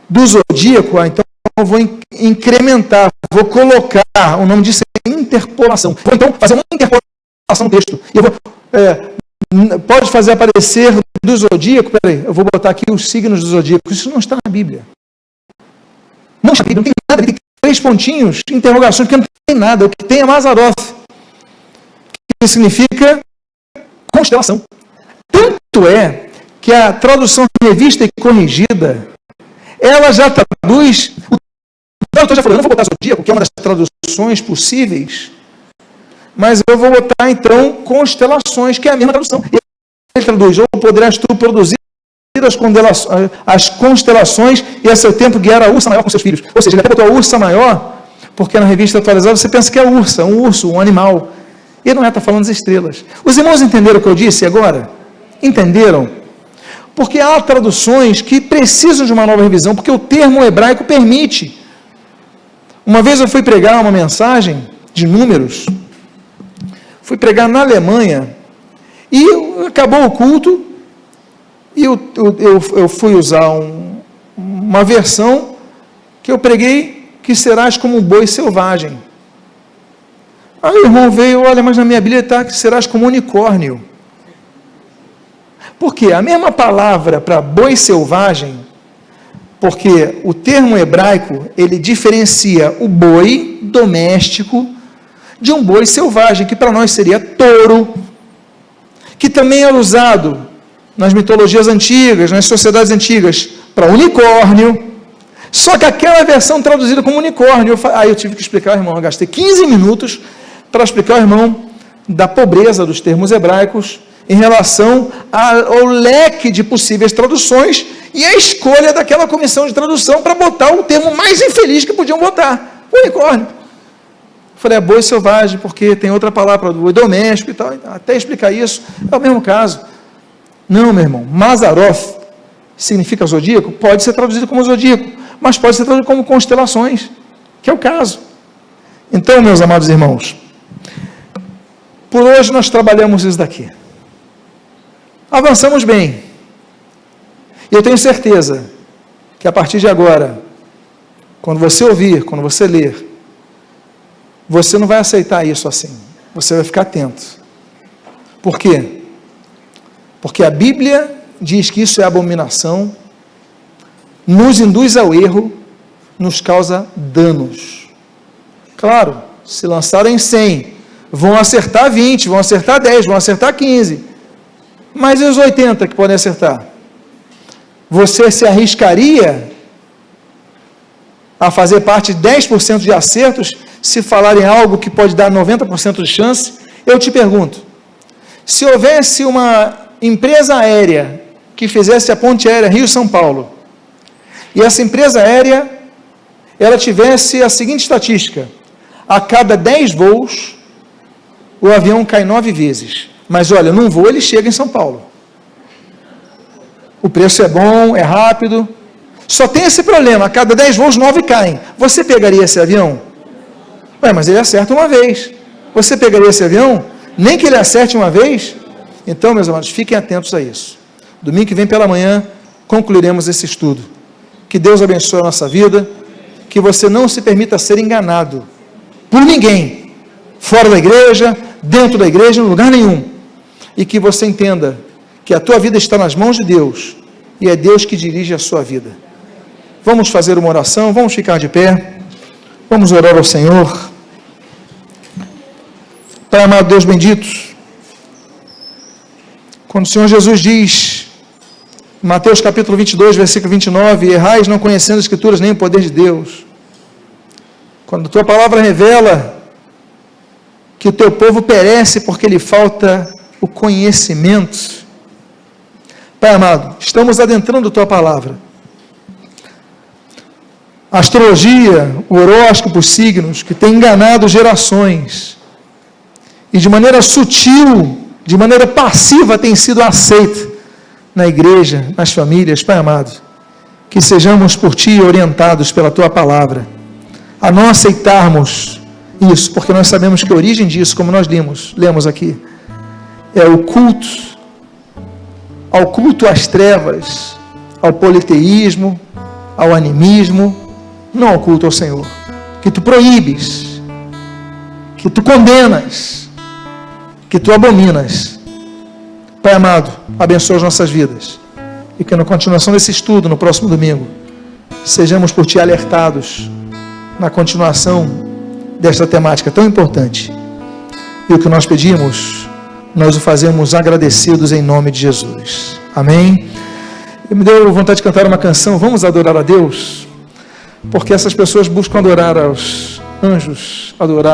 do zodíaco, então eu vou incrementar, vou colocar, o nome disso é interpolação, vou então fazer uma interpolação no texto, e eu vou, pode fazer aparecer do zodíaco, peraí, eu vou botar aqui os signos do zodíaco, isso não está na Bíblia. Não está na Bíblia, não tem nada, tem 3 pontinhos, interrogações, porque não tem nada, o que tem é Mazaroth, que significa constelação. Tanto é que a tradução revista e corrigida, ela já traduz, o tradutor já falou, eu não vou botar zodíaco, que é uma das traduções possíveis, mas eu vou botar então constelações, que é a mesma tradução. Ele traduz, ou poderás tu produzir as constelações e a seu tempo guiar a ursa maior com seus filhos. Ou seja, ele até botou a ursa maior, porque na revista atualizada você pensa que é ursa, um urso, um animal. Ele não está falando das estrelas. Os irmãos entenderam o que eu disse agora? Entenderam? Porque há traduções que precisam de uma nova revisão, porque o termo hebraico permite. Uma vez eu fui pregar uma mensagem de números, fui pregar na Alemanha, e acabou o culto, e eu fui usar uma versão que eu preguei, que serás como um boi selvagem. Aí o irmão veio, olha, mas na minha Bíblia está que serás como um unicórnio. Por quê? A mesma palavra para boi selvagem, porque o termo hebraico, ele diferencia o boi doméstico de um boi selvagem, que para nós seria touro, que também era usado nas mitologias antigas, nas sociedades antigas, para unicórnio, só que aquela versão traduzida como unicórnio, aí eu tive que explicar ao irmão, eu gastei 15 minutos para explicar ao irmão da pobreza dos termos hebraicos em relação ao leque de possíveis traduções e a escolha daquela comissão de tradução para botar o termo mais infeliz que podiam botar, unicórnio. Falei, é boi selvagem, porque tem outra palavra, boi doméstico e tal, até explicar isso, é o mesmo caso. Não, meu irmão, Mazaroth significa zodíaco, pode ser traduzido como zodíaco, mas pode ser traduzido como constelações, que é o caso. Então, meus amados irmãos, por hoje nós trabalhamos isso daqui. Avançamos bem. E eu tenho certeza que a partir de agora, quando você ouvir, quando você ler, você não vai aceitar isso assim. Você vai ficar atento. Por quê? Porque a Bíblia diz que isso é abominação, nos induz ao erro, nos causa danos. Claro, se lançarem 100, vão acertar 20, vão acertar 10, vão acertar 15. Mas e os 80 que podem acertar? Você se arriscaria a fazer parte de 10% de acertos se falarem algo que pode dar 90% de chance? Eu te pergunto, se houvesse uma empresa aérea que fizesse a ponte aérea Rio-São Paulo, e essa empresa aérea, ela tivesse a seguinte estatística: a cada 10 voos, o avião cai 9 vezes. Mas olha, num voo ele chega em São Paulo. O preço é bom, é rápido. Só tem esse problema: a cada 10 voos, 9 caem. Você pegaria esse avião? Ué, mas ele acerta uma vez. Você pegaria esse avião? Nem que ele acerte uma vez? Então, meus amados, fiquem atentos a isso. Domingo que vem pela manhã, concluiremos esse estudo. Que Deus abençoe a nossa vida, que você não se permita ser enganado por ninguém, fora da igreja, dentro da igreja, em lugar nenhum, e que você entenda que a tua vida está nas mãos de Deus, e é Deus que dirige a sua vida. Vamos fazer uma oração, vamos ficar de pé, vamos orar ao Senhor. Pai amado, Deus bendito, quando o Senhor Jesus diz, Mateus capítulo 22, versículo 29, errais não conhecendo as Escrituras nem o poder de Deus, quando a tua palavra revela que o teu povo perece porque lhe falta o conhecimento, Pai amado, estamos adentrando a tua palavra. A astrologia, o horóscopo, os signos, que tem enganado gerações, e de maneira sutil, de maneira passiva, tem sido aceita na igreja, nas famílias. Pai amado, que sejamos por Ti orientados pela Tua palavra, a não aceitarmos isso, porque nós sabemos que a origem disso, como nós lemos aqui, é o culto, ao culto às trevas, ao politeísmo, ao animismo, não ao culto ao Senhor, que Tu proíbes, que Tu condenas, que Tu abominas. Pai amado, abençoa as nossas vidas, e que na continuação desse estudo, no próximo domingo, sejamos por Ti alertados na continuação desta temática tão importante. E o que nós pedimos, nós o fazemos agradecidos em nome de Jesus. Amém? E me deu vontade de cantar uma canção, vamos adorar a Deus, porque essas pessoas buscam adorar aos anjos, adorar